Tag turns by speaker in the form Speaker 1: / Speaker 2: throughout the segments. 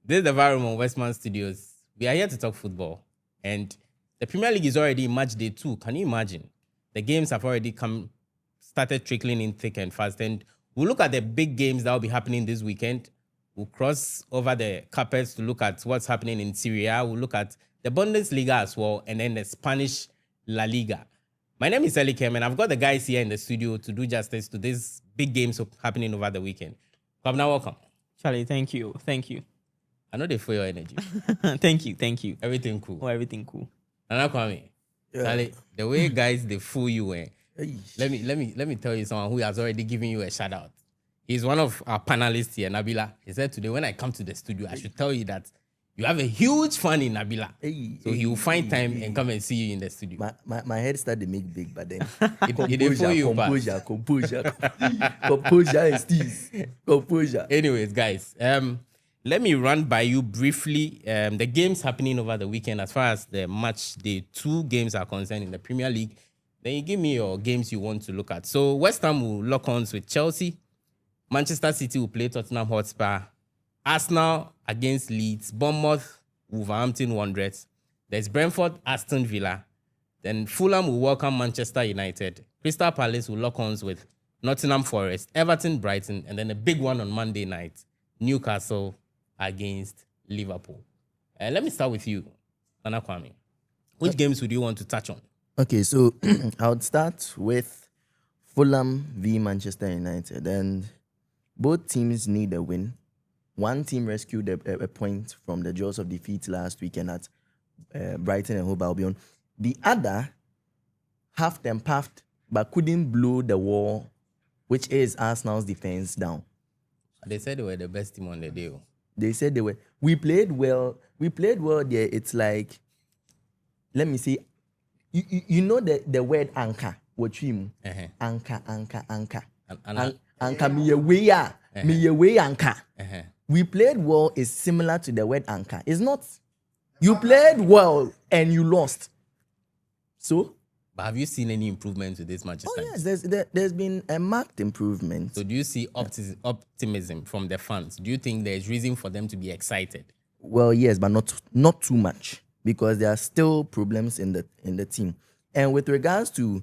Speaker 1: This is the Viral on Westman Studios. We are here to talk football. And the Premier League is already in match day 2. Can you imagine? The games have already started trickling in thick and fast. And we'll look at the big games that will be happening this weekend. We'll cross over the carpets to look at what's happening in Serie A. We'll look at the Bundesliga as well, and then the Spanish La Liga. My name is Elikem, and I've got the guys here in the studio to do justice to these big games happening over the weekend. Come now, welcome.
Speaker 2: Charlie, thank you.
Speaker 1: I know they feel your energy.
Speaker 2: Thank you.
Speaker 1: Everything cool.
Speaker 2: Oh, everything cool.
Speaker 1: Nana Kwame, Charlie, the way guys they fool you, let me tell you someone who has already given you a shout out. He's one of our panelists here, Nabila. He said today when I come to the studio, I should tell you that you have a huge fan in Nabila. So he will find time and come and see you in the studio.
Speaker 3: My head started to make big, but then composure and steez. Composure.
Speaker 1: Anyways, guys, let me run by you briefly the games happening over the weekend as far as the match day 2 games are concerned in the Premier League. Then you give me your games you want to look at. So West Ham will lock horns with Chelsea. Manchester City will play Tottenham Hotspur. Arsenal against Leeds. Bournemouth, Wolverhampton Wanderers. There's Brentford, Aston Villa. Then Fulham will welcome Manchester United. Crystal Palace will lock horns with Nottingham Forest. Everton, Brighton. And then the big one on Monday night, Newcastle against Liverpool. Let me start with you, Nana Kwame. Which games would you want to touch on?
Speaker 3: Okay, so I would start with Fulham v Manchester United. And both teams need a win. One team rescued a point from the jaws of defeat last weekend at Brighton and Hove Albion. The other huffed and puffed but couldn't blow the wall, which is Arsenal's defense, down.
Speaker 1: They said they were the best team on the day.
Speaker 3: They said they were. We played well there. It's like, let me see. You know the word anchor. What you mean? Anchor. Anchor. Me way anchor. We played well is similar to the word anchor. It's not. You played well and you lost. So.
Speaker 1: But have you seen any improvement to this Manchester?
Speaker 3: Oh yes, there's been a marked improvement.
Speaker 1: So do you see optimism from the fans? Do you think there's reason for them to be excited?
Speaker 3: Well, yes, but not too much, because there are still problems in the team. And with regards to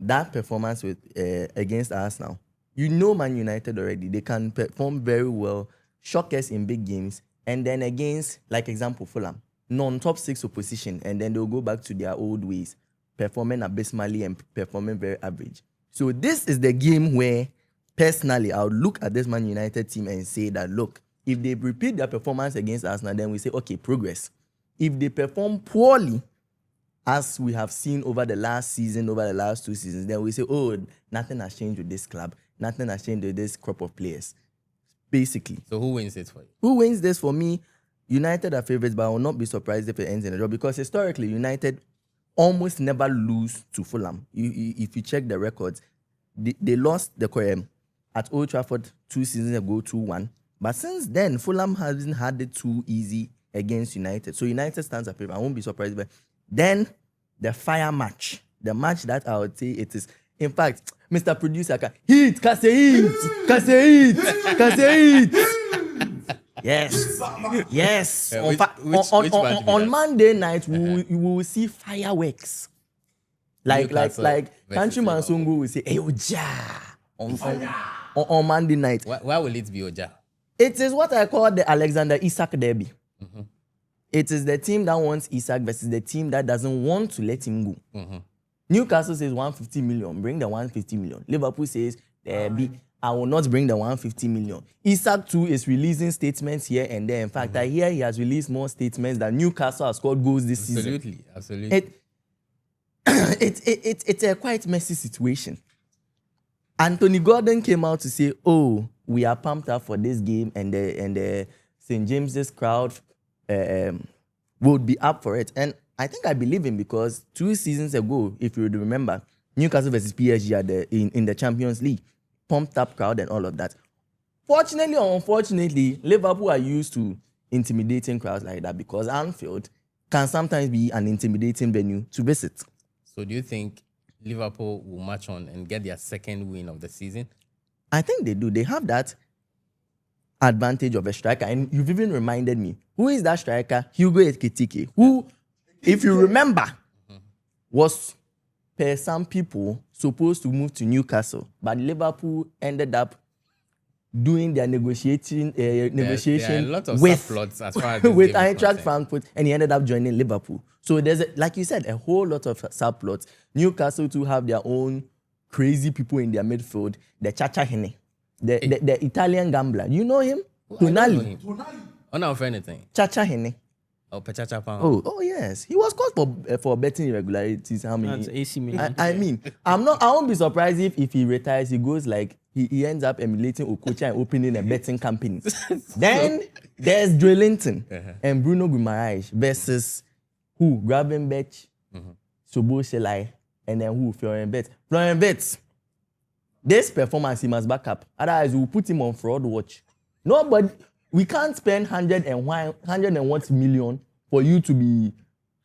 Speaker 3: that performance against Arsenal, you know Man United already. They can perform very well, shock us in big games, and then against, like example, Fulham, non-top 6 opposition, and then they'll go back to their old ways, performing abysmally and performing very average. So this is the game where, personally, I would look at this Man United team and say that, look, if they repeat their performance against Arsenal, then we say, okay, progress. If they perform poorly, as we have seen over the last season, over the last 2 seasons, then we say, oh, nothing has changed with this club. Nothing has changed with this crop of players, basically.
Speaker 1: So who wins this for you?
Speaker 3: Who wins this for me? United are favorites, but I will not be surprised if it ends in a draw, because historically, United almost never lose to Fulham. If you check the records, they lost at Old Trafford 2 seasons ago, 2-1. But since then, Fulham hasn't had it too easy against United. So United stands a favorite. I won't be surprised. But then the fire match, the match that I would say it is. In fact, Mr. Producer, heat. Yes. On Monday night, we will see fireworks. Like Countryman Songo will say, "Hey, Oja!" on Monday night.
Speaker 1: Why will it be Oja?
Speaker 3: It is what I call the Alexander Isak derby. Mm-hmm. It is the team that wants Isak versus the team that doesn't want to let him go. Mm-hmm. Newcastle says 150 million. Bring the 150 million. Liverpool says, I will not bring the 150 million. Isak too is releasing statements here and there. In fact, I hear he has released more statements than Newcastle has scored goals this season.
Speaker 1: Absolutely.
Speaker 3: It's a quite messy situation. Anthony Gordon came out to say, oh, we are pumped up for this game, and the St. James's crowd would be up for it. And I think I believe him, because 2 seasons ago, if you remember, Newcastle versus PSG in the Champions League, pumped up crowd and all of that. Fortunately or unfortunately, Liverpool are used to intimidating crowds like that, because Anfield can sometimes be an intimidating venue to visit.
Speaker 1: So do you think Liverpool will march on and get their second win of the season?
Speaker 3: I think they do. They have that advantage of a striker. And you've even reminded me, who is that striker? Hugo Ekitike, who, if you remember, was per some people supposed to move to Newcastle, but Liverpool ended up doing their negotiation
Speaker 1: There are a lot of
Speaker 3: with
Speaker 1: subplots as far as this
Speaker 3: with
Speaker 1: game is
Speaker 3: Eintracht
Speaker 1: concerned.
Speaker 3: Frankfurt, and he ended up joining Liverpool. So there's, like you said, a whole lot of subplots. Newcastle too have their own crazy people in their midfield. The Chacha Hene, the Italian gambler. You know him?
Speaker 1: I don't know
Speaker 3: Tonali.
Speaker 1: him. Oh, not for anything.
Speaker 3: Chacha Hene.
Speaker 1: Oh, Pechacha Pound.
Speaker 3: Oh yes. He was caught for betting irregularities. How many?
Speaker 2: That's AC Milan.
Speaker 3: I mean, I won't be surprised if he retires. He goes like he ends up emulating Okocha and opening a betting company. Then there's Drillington and Bruno Guimaraes versus who? Gravenberch, Soboslai, and then who? Florian Wirtz. Florian Wirtz. This performance he must back up. Otherwise, we'll put him on fraud watch. Nobody. We can't spend 101 million for you to be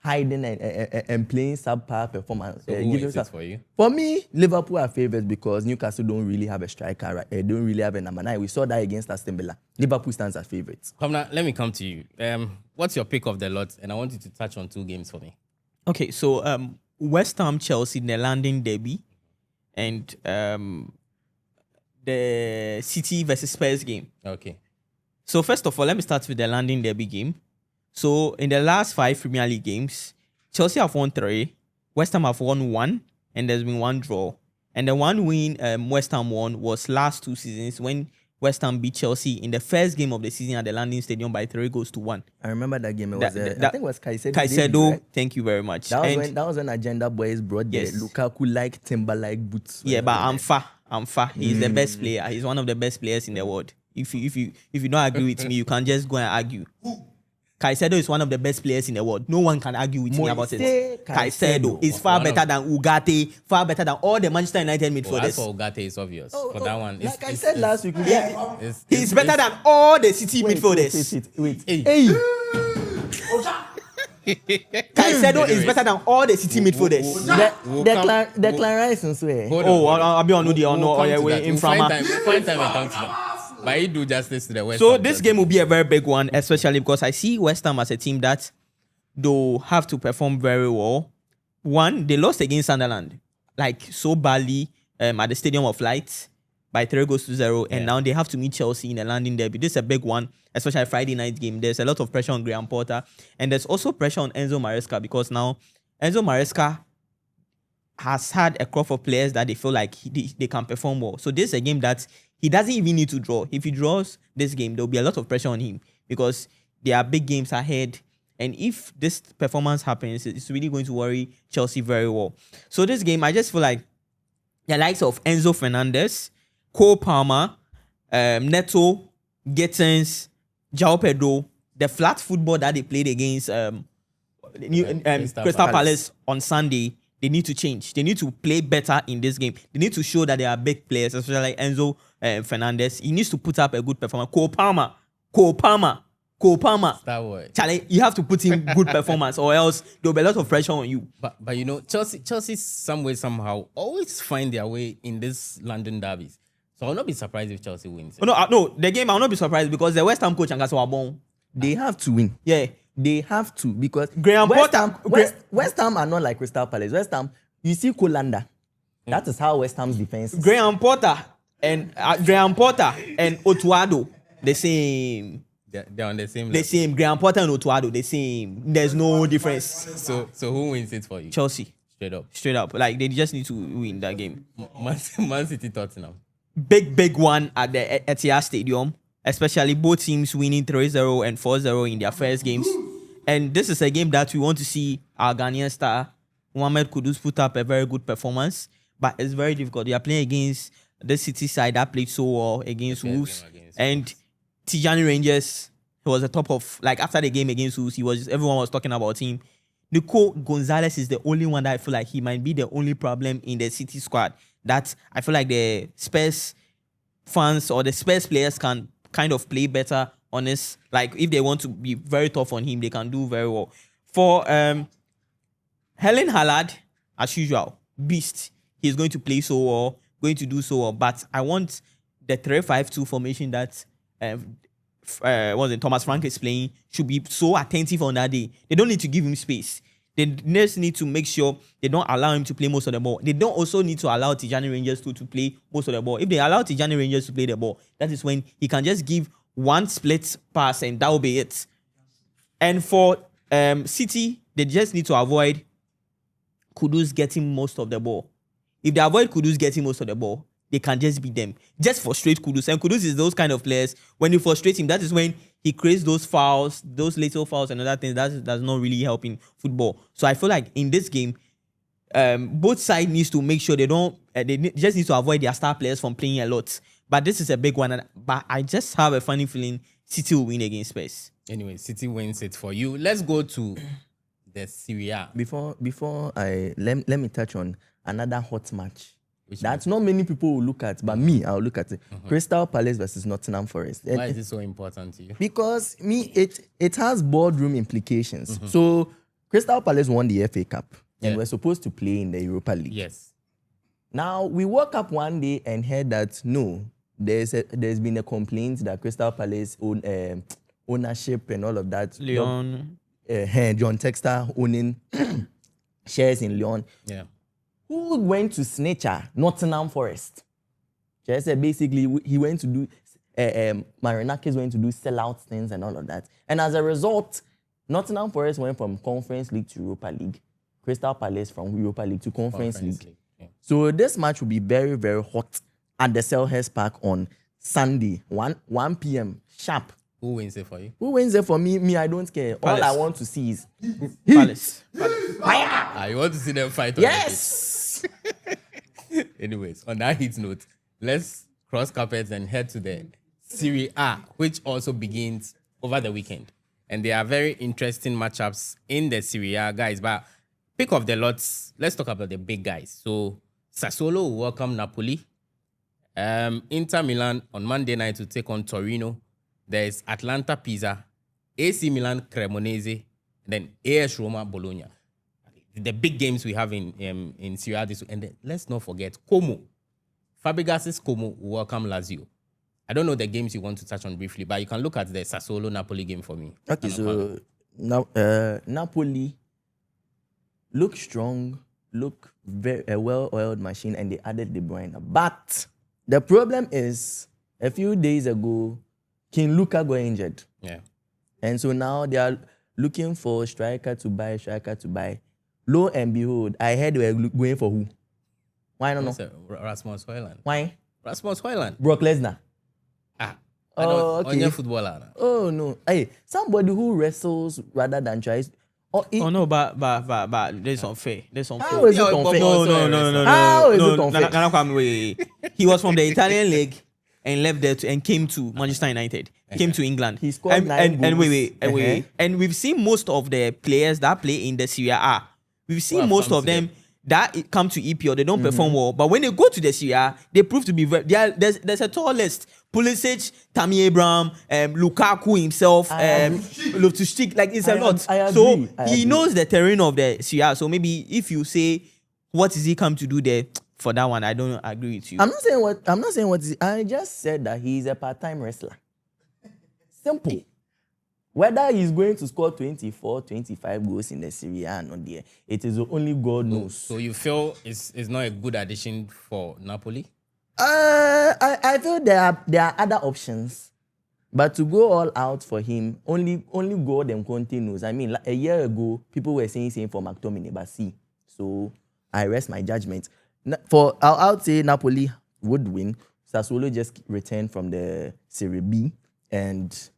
Speaker 3: hiding and playing subpar performance.
Speaker 1: So who wins it for you?
Speaker 3: For me, Liverpool are favorites because Newcastle don't really have a striker. Right? They don't really have a number 9. We saw that against Aston Villa. Liverpool stands as favorites.
Speaker 1: Hamna, let me come to you. What's your pick of the lot? And I want you to touch on 2 games for me.
Speaker 2: Okay, so West Ham Chelsea in the London derby, and the City versus Spurs game.
Speaker 1: Okay.
Speaker 2: So first of all, let me start with the London derby game. So in the last 5 Premier League games, Chelsea have won 3, West Ham have won 1, and there's been 1 draw. And the one win West Ham won was last 2 seasons when West Ham beat Chelsea in the first game of the season at the London Stadium by 3-1.
Speaker 3: I remember that game. It was, I think it was Caicedo.
Speaker 2: Caicedo,
Speaker 3: Right?
Speaker 2: thank you very much.
Speaker 3: That
Speaker 2: And
Speaker 3: was when Agenda Boys brought
Speaker 2: Yes.
Speaker 3: the Lukaku-like, Timber-like boots.
Speaker 2: yeah, but Amfa, he's the best player. He's one of the best players in the world. If you don't agree with me, you can just go and argue. Caicedo is one of the best players in the world. No one can argue with me about it.
Speaker 3: Moise
Speaker 2: Caicedo is far better than Ugarte, far better than all the Manchester United
Speaker 1: Well, as
Speaker 2: midfielders.
Speaker 1: for Ugarte, it's obvious. For that one,
Speaker 3: Like I said last week,
Speaker 2: He's better than all the City midfielders.
Speaker 3: Wait.
Speaker 1: Hey.
Speaker 2: Caicedo is better than all the City midfielders.
Speaker 3: Declan Rice and swear.
Speaker 1: Hold on,
Speaker 2: Oh,
Speaker 1: hold on.
Speaker 2: I'll be on the
Speaker 1: We'll
Speaker 2: honor
Speaker 1: come to
Speaker 2: way
Speaker 1: that.
Speaker 2: in
Speaker 1: We'll find
Speaker 2: front.
Speaker 1: time and come to that. But he do justice to the West
Speaker 2: So
Speaker 1: Ham
Speaker 2: this
Speaker 1: Chelsea.
Speaker 2: game will be a very big one, especially because I see West Ham as a team that they'll have to perform very well. One, they lost against Sunderland, like so badly at the Stadium of Light by 3-0, and now they have to meet Chelsea in the London derby. This is a big one, especially a Friday night game. There's a lot of pressure on Graham Potter, and there's also pressure on Enzo Maresca because now Enzo Maresca has had a crop of players that they feel like they can perform well. So this is a game that he doesn't even need to draw. If he draws this game, there'll be a lot of pressure on him because there are big games ahead. And if this performance happens, it's really going to worry Chelsea very well. So this game, I just feel like the likes of Enzo Fernandez, Cole Palmer, Neto, Gittins, João Pedro, the flat football that they played against Crystal Palace on Sunday, they need to change. They need to play better in this game. They need to show that they are big players, especially like Enzo Fernandez. He needs to put up a good performance. Cole Palmer.
Speaker 1: Star boy.
Speaker 2: Charlie, you have to put in good performance or else there'll be a lot of pressure on you.
Speaker 1: But you know, Chelsea some way, somehow always find their way in this London derbies. So I'll not be surprised if Chelsea wins.
Speaker 2: No, the game I'll not be surprised because the West Ham coach and Wabon.
Speaker 3: They have to win.
Speaker 2: Yeah.
Speaker 3: They have to because
Speaker 2: Graham
Speaker 3: West
Speaker 2: Potter-
Speaker 3: Ham, West Ham are not like Crystal Palace. West Ham, you see Kolanda. That is how West Ham's defense is.
Speaker 2: Graham Potter and Otuado, the same.
Speaker 1: They're on the same
Speaker 2: The
Speaker 1: level.
Speaker 2: same. Graham Potter and Otuado, the same. There's no difference.
Speaker 1: So who wins it for you?
Speaker 2: Chelsea,
Speaker 1: Straight up.
Speaker 2: like they just need to win that game.
Speaker 1: Man City Tottenham.
Speaker 2: Big one at the Etihad Stadium, especially both teams winning 3-0 and 4-0 in their first games. And this is a game that we want to see our Ghanaian star Mohamed Kudus put up a very good performance, but it's very difficult. They are playing against the City side that played so well against Wolves, and Tijani Rangers. He was the top of, like, after the game against Wolves, everyone was talking about him. Nico Gonzalez is the only one that I feel like he might be the only problem in the City squad. That I feel like the Spurs fans or the Spurs players can kind of play better on this. Like, if they want to be very tough on him, they can do very well. For Helen Hallard, as usual, beast. He's going to play so well, going to do so well. But I want the 3-5-2 formation that Thomas Frank is playing should be so attentive on that day. They don't need to give him space. They just need to make sure they don't allow him to play most of the ball. They don't also need to allow Tijani Rangers to play most of the ball. If they allow Tijani Rangers to play the ball, that is when he can just give one split pass and that will be it. And for City, they just need to avoid Kudus getting most of the ball. If they avoid Kudus getting most of the ball, they can just beat them. Just frustrate Kudus. And Kudus is those kind of players. When you frustrate him, that is when he creates those fouls, those little fouls and other things. That's not really helping football. So I feel like in this game, both sides needs to make sure they just need to avoid their star players from playing a lot. But this is a big one. But I just have a funny feeling City will win against Spurs.
Speaker 1: Anyway, City wins it for you. Let's go to the Serie A.
Speaker 3: Before I let me touch on another hot match. That's not many people will look at, but me, I'll look at it. Crystal Palace versus Nottingham Forest.
Speaker 1: Why is it so important to you?
Speaker 3: Because it has boardroom implications. So Crystal Palace won the FA Cup and we're supposed to play in the Europa League.
Speaker 1: Yes.
Speaker 3: Now we woke up one day and heard that no, there's been a complaint that Crystal Palace ownership and all of that.
Speaker 2: Leon.
Speaker 3: John Textor owning shares in Lyon.
Speaker 1: Yeah.
Speaker 3: Who went to snitcher Nottingham Forest? Just said basically he went to do Marinakis went to do sellout things and all of that. And as a result, Nottingham Forest went from Conference League to Europa League. Crystal Palace from Europa League to Conference League. Yeah. So this match will be very, very hot at the Selhurst Park on Sunday, 1 p.m. sharp.
Speaker 1: Who wins it for you?
Speaker 3: Who wins it for me? Me, I don't care.
Speaker 2: Palace.
Speaker 3: All I want to see is
Speaker 2: Palace.
Speaker 1: You want to see them fight on
Speaker 3: yes.
Speaker 1: Anyways, on that heat note, let's cross carpets and head to the Serie A, which also begins over the weekend. And there are very interesting matchups in the Serie A, guys. But pick of the lots, let's talk about the big guys. So Sassuolo will welcome Napoli. Inter Milan on Monday night to take on Torino. There's Atlanta Pisa, AC Milan Cremonese, then AS Roma Bologna. The big games we have in Serie A this week. And then let's not forget Como. Fabregas's Como will welcome Lazio. I don't know the games you want to touch on briefly, but you can look at the Sassuolo-Napoli game for me.
Speaker 3: Okay, so now Napoli look strong, look very a well-oiled machine, and they added De Bruyne. But the problem is, a few days ago, King Luka got injured.
Speaker 1: Yeah.
Speaker 3: And so now they are looking for striker to buy. Lo and behold, I heard they were going for who? Why I don't know?
Speaker 1: Rasmus Højlund.
Speaker 3: Why?
Speaker 1: Rasmus Højlund.
Speaker 3: Brock Lesnar.
Speaker 1: I don't.
Speaker 3: Okay.
Speaker 1: On your footballer.
Speaker 3: Oh no. Hey, somebody who wrestles rather than tries.
Speaker 2: But this is unfair.
Speaker 3: How is it unfair?
Speaker 2: No.
Speaker 3: How is it unfair?
Speaker 2: Wait. He was from the Italian league and left there and came to Manchester United. Came to England.
Speaker 3: He scored 9 goals.
Speaker 2: Wait. And we've seen most of the players that play in the Serie A. We've seen most of them that come to EPL. They don't perform well. But when they go to the Serie A, they prove to be there's a tall list. Pulisic, Tammy Abraham, Lukaku himself, Loftus-Cheek. Like it's a lot. So he knows the terrain of the Serie A. So maybe if you say, what is he come to do there? For that one, I don't agree with you.
Speaker 3: I'm not saying what. I just said that he's a part-time wrestler. Simple. Whether he's going to score 24, 25 goals in the Serie A or not there, it is only God knows.
Speaker 1: So you feel it's not a good addition for Napoli?
Speaker 3: I feel there are other options. But to go all out for him, only God and Conte knows. I mean, a year ago, people were saying for McTominay, but see. So I rest my judgment. I'll say Napoli would win. Sassuolo just returned from the Serie B, and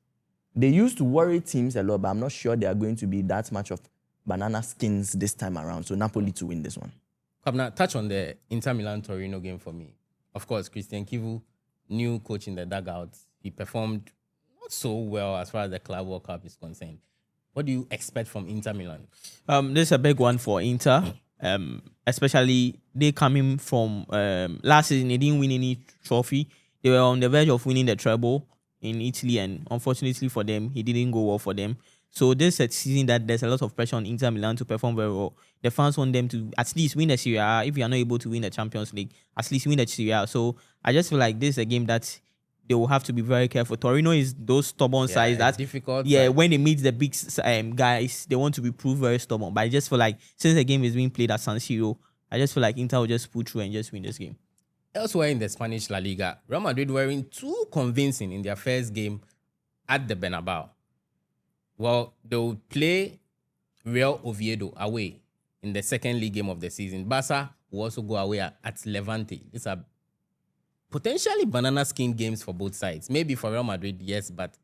Speaker 3: they used to worry teams a lot, but I'm not sure they are going to be that much of banana skins this time around. So Napoli to win this one.
Speaker 1: Now, touch on the Inter Milan-Torino game for me. Of course, Christian Kivu, new coach in the dugout. He performed not so well as far as the Club World Cup is concerned. What do you expect from Inter Milan?
Speaker 2: This is a big one for Inter. Especially they coming from last season, they didn't win any trophy. They were on the verge of winning the treble in Italy, and unfortunately for them, it didn't go well for them. So this is a season that there's a lot of pressure on Inter Milan to perform very well. The fans want them to at least win the Serie A. If you are not able to win the Champions League, at least win the Serie A. So I just feel like this is a game that they will have to be very careful. Torino is those stubborn sides
Speaker 1: it's
Speaker 2: that
Speaker 1: difficult.
Speaker 2: Yeah,
Speaker 1: But
Speaker 2: when they meet the big guys, they want to be proved very stubborn. But I just feel like since the game is being played at San Siro, I just feel like Inter will just pull through and just win this game.
Speaker 1: elsewhere in the Spanish La Liga, Real Madrid weren't too convincing in their first game at the Bernabeu. Well, they'll play Real Oviedo away in the second league game of the season. Barca will also go away at Levante. These are potentially banana skin games for both sides. Maybe for Real Madrid, yes, but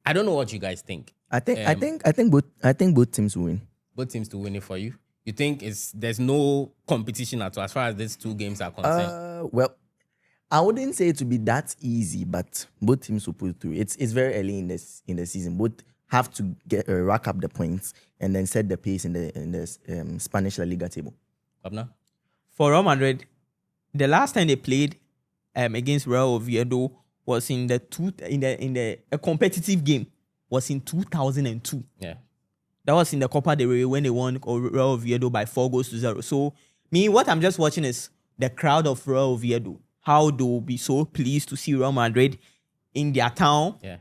Speaker 1: I don't know what you guys think.
Speaker 3: I think both teams will win.
Speaker 1: Both teams to win it for you. You think there's no competition at all as far as these two games are concerned?
Speaker 3: Well, I wouldn't say it would be that easy, but both teams will pull through. It's very early in the season. Both have to get rack up the points and then set the pace in the Spanish La Liga table.
Speaker 1: Abna?
Speaker 2: For Real Madrid, the last time they played against Real Oviedo was in a competitive game was in 2002.
Speaker 1: Yeah.
Speaker 2: That was in the Copa del Rey when they won Real Oviedo by 4-0. So what I'm just watching is the crowd of Real Oviedo. How they'll be so pleased to see Real Madrid in their town.
Speaker 1: Yeah.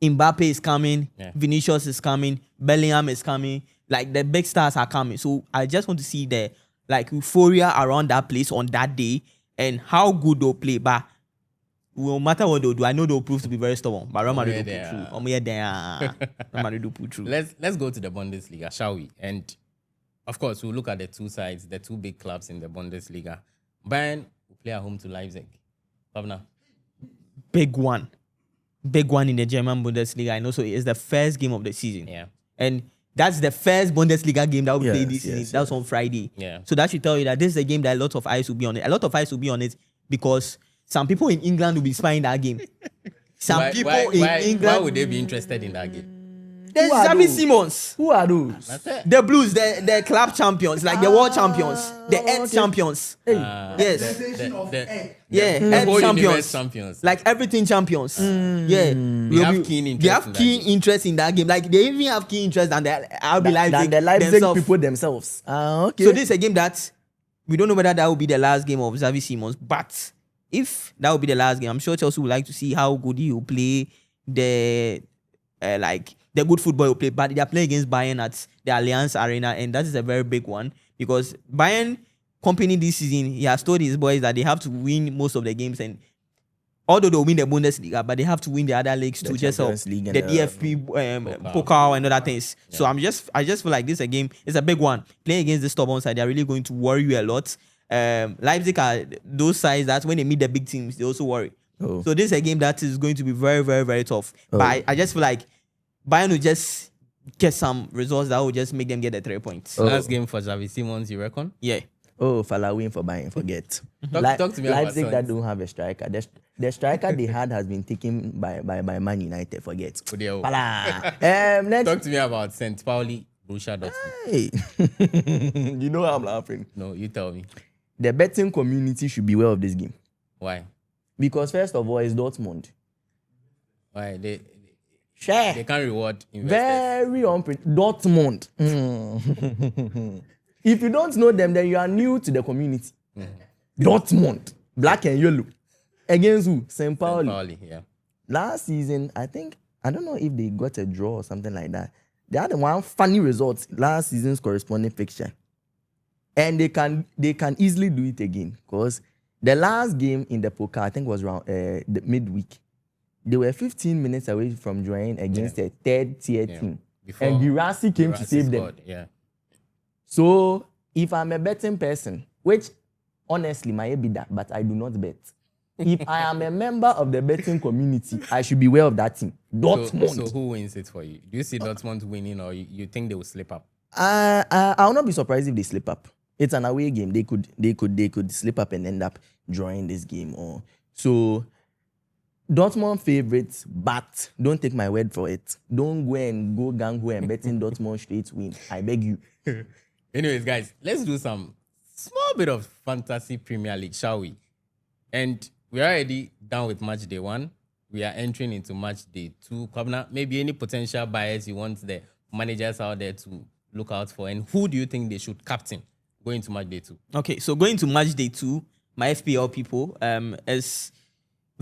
Speaker 2: Mbappe is coming.
Speaker 1: Yeah.
Speaker 2: Vinicius is coming. Bellingham is coming. Like the big stars are coming. So I just want to see the euphoria around that place on that day and how good they'll play. But no matter what they'll do, I know they'll prove to be very stubborn. But Real Madrid will pull through. Real Madrid will pull through.
Speaker 1: Let's go to the Bundesliga, shall we? And of course, we'll look at the two sides, the two big clubs in the Bundesliga. Bayern will play at home to Leipzig. Pavna?
Speaker 2: Big one in the German Bundesliga. And also it's the first game of the season.
Speaker 1: Yeah.
Speaker 2: And that's the first Bundesliga game that will be played this season.
Speaker 3: Yes.
Speaker 2: That's on Friday.
Speaker 1: Yeah.
Speaker 2: So that should tell you that this is a game that a lot of eyes will be on it. A lot of eyes will be on it because some people in England will be spying that game.
Speaker 1: Why would they be interested in that game?
Speaker 2: There's
Speaker 3: Who are
Speaker 2: Xavi
Speaker 3: those?
Speaker 2: Simons.
Speaker 3: Who are those?
Speaker 1: That's it.
Speaker 2: The Blues, the club champions, like the world champions, the earth champions. Yes.
Speaker 1: The whole
Speaker 2: Earth
Speaker 1: universe champions.
Speaker 2: Like everything champions. Yeah.
Speaker 1: They have keen interest
Speaker 2: They have
Speaker 1: in that
Speaker 2: keen
Speaker 1: game.
Speaker 2: interest in that game. Like they even have keen interest than the RB Leipzig
Speaker 3: Than the Leipzig
Speaker 2: themselves.
Speaker 3: people themselves. Okay.
Speaker 2: So this is a game that we don't know whether that will be the last game of Xavi Simons, but if that will be the last game, I'm sure Chelsea would like to see how good he will play, the good football he will play. But they are playing against Bayern at the Allianz Arena, and that is a very big one because Bayern company this season, he has told his boys that they have to win most of the games, and although they'll win the Bundesliga, but they have to win the other leagues too, just
Speaker 3: Champions
Speaker 2: so
Speaker 3: League
Speaker 2: the
Speaker 3: and
Speaker 2: DFB, Pokal and other things.
Speaker 1: Yeah.
Speaker 2: So I just feel like this is a game. It's a big one. Playing against the stubborn side, they're really going to worry you a lot. Leipzig are those sides that when they meet the big teams, they also worry.
Speaker 3: Oh.
Speaker 2: So this is a game that is going to be very, very, very tough.
Speaker 3: Oh.
Speaker 2: But I just feel like Bayern will just get some results that will just make them get the 3 points.
Speaker 3: Oh.
Speaker 1: Last game for Xavi Simons, you reckon?
Speaker 2: Yeah.
Speaker 3: Oh, Fala win for Bayern, forget.
Speaker 1: Talk to me about
Speaker 3: Leipzig
Speaker 1: Sons.
Speaker 3: that don't have a striker. The striker they had has been taken by Man United, forget.
Speaker 1: Odeo.
Speaker 3: Fala. Next.
Speaker 1: Talk to me about St. Pauli, Borussia Dortmund.
Speaker 3: Hey. You know how I'm laughing.
Speaker 1: No, you tell me.
Speaker 3: The betting community should be aware of this game.
Speaker 1: Why?
Speaker 3: Because first of all, it's Dortmund.
Speaker 1: Why? They
Speaker 3: Share.
Speaker 1: can't reward investors.
Speaker 3: Very unpredictable. Dortmund. If you don't know them, then you are new to the community. Dortmund. Black and yellow. Against who? St.
Speaker 1: St.
Speaker 3: Pauli.
Speaker 1: Pauli, yeah.
Speaker 3: Last season, I don't know if they got a draw or something like that. They had one funny result last season's corresponding fixture. And they can easily do it again. Because the last game in the poker, I think was around the midweek. They were 15 minutes away from drawing against a third tier team.
Speaker 1: Before
Speaker 3: And Girassi came to
Speaker 1: Girassi
Speaker 3: save them.
Speaker 1: scored, yeah.
Speaker 3: So if I'm a betting person, which honestly might be that, but I do not bet. If I am a member of the betting community, I should be aware of that team. Dortmund.
Speaker 1: So who wins it for you? Do you see Dortmund winning, or you think they will slip up?
Speaker 3: I will not be surprised if they slip up. It's an away game. They could slip up and end up drawing this game. So Dortmund favorites, but don't take my word for it. Don't go gang ho and betting Dortmund straight win. I beg you.
Speaker 1: Anyways, guys, let's do some small bit of fantasy Premier League, shall we? And we're already done with match day 1. We are entering into match day 2. Kwabna, maybe any potential buyers you want the managers out there to look out for, and who do you think they should captain going to match day 2?
Speaker 2: Okay, so going to match day 2, my FPL people is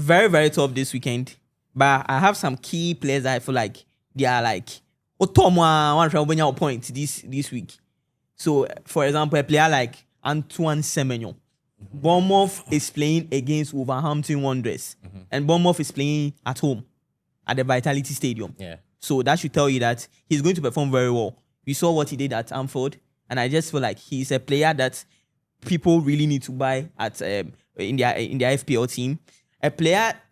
Speaker 2: very, very tough this weekend. But I have some key players that I feel like they are like Otomwa one try to point this week. So, for example, a player like Antoine Semenyo. Bournemouth is playing against Wolverhampton Wanderers, and Bournemouth is playing at home at the Vitality Stadium.
Speaker 1: Yeah.
Speaker 2: So that should tell you that he's going to perform very well. We saw what he did at Anfield, and I just feel like he's a player that people really need to buy at in their FPL team.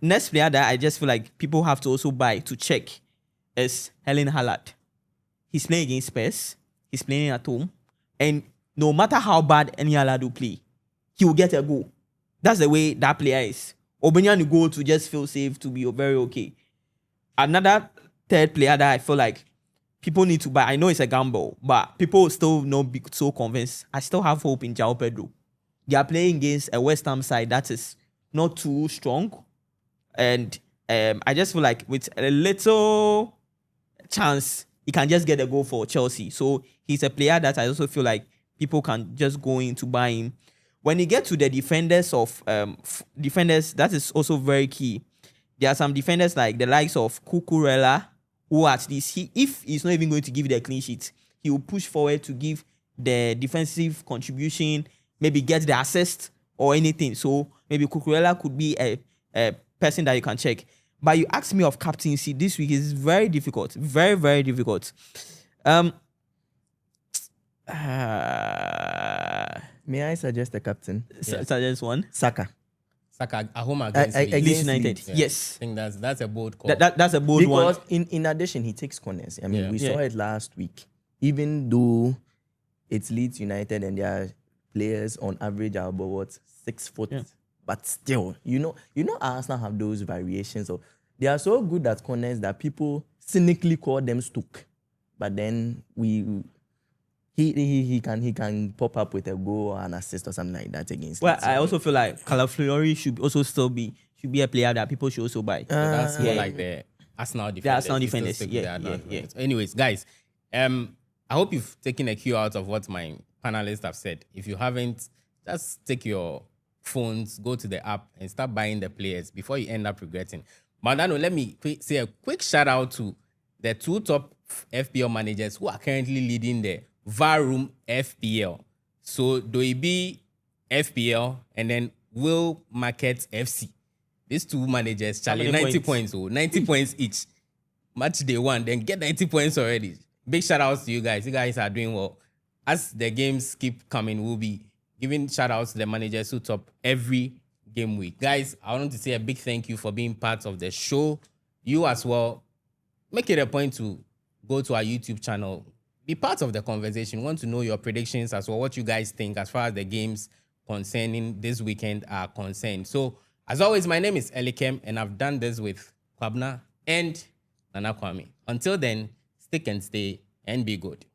Speaker 2: Next player that I just feel like people have to also buy to check is Helen Hallard. He's playing against Spurs. He's playing at home, and no matter how bad any Hallard will play, he will get a goal. That's the way that player is. Aubameyang goal to just feel safe to be very okay. Another third player that I feel like people need to buy. I know it's a gamble, but people still not be so convinced. I still have hope in João Pedro. They are playing against a West Ham side that is not too strong, and I just feel like with a little chance, he can just get a goal for Chelsea. So he's a player that I also feel like people can just go in to buy him. When you get to the defenders of defenders, that is also very key. There are some defenders like the likes of Cucurella, who at least if he's not even going to give the clean sheet, he will push forward to give the defensive contribution, maybe get the assist or anything. So maybe Cucurella could be a person that you can check. But you asked me of captaincy this week is very difficult, very, very difficult.
Speaker 3: May I suggest a captain?
Speaker 2: Suggest one.
Speaker 3: Saka.
Speaker 1: Saka at home against Leeds.
Speaker 2: Leeds United.
Speaker 3: Leeds.
Speaker 1: Yeah.
Speaker 2: Yes.
Speaker 1: I think that's a bold call.
Speaker 2: That's a bold one.
Speaker 3: Because in addition, he takes corners. I mean,
Speaker 1: Yeah.
Speaker 3: we saw it last week. Even though it's Leeds United and their players on average are about 6 foot, but still, you know, Arsenal have those variations of they are so good at corners that people cynically call them stuck. But then he can pop up with a goal or an assist or something like that against.
Speaker 2: Well,
Speaker 3: Leeds.
Speaker 2: I also feel like Calafiori should also still be a player that people should also buy.
Speaker 1: So that's more
Speaker 2: yeah.
Speaker 1: like the Arsenal defenders.
Speaker 2: The Arsenal
Speaker 1: You still
Speaker 2: defenders,
Speaker 1: stick with
Speaker 2: yeah,
Speaker 1: the Arsenal
Speaker 2: yeah.
Speaker 1: defenders. Anyways, guys, I hope you've taken a cue out of what my panelists have said. If you haven't, just take your phones, go to the app, and start buying the players before you end up regretting. But now, let me say a quick shout out to the 2 top FPL managers who are currently leading the VAR Room FPL. So Doibi FPL and then Will Market FC. These 2 managers, Charlie,
Speaker 2: many
Speaker 1: 90
Speaker 2: points?
Speaker 1: points, 90 points each. Match day 1, then get 90 points already. Big shout outs to you guys. You guys are doing well. As the games keep coming, we'll be giving shout outs to the managers who top every game week. Guys, I want to say a big thank you for being part of the show. You as well, make it a point to go to our YouTube channel. Be part of the conversation. We want to know your predictions as well, what you guys think as far as the games concerning this weekend are concerned. So, as always, my name is Elikem, and I've done this with Kwabna and Nana Kwame. Until then, stick and stay and be good.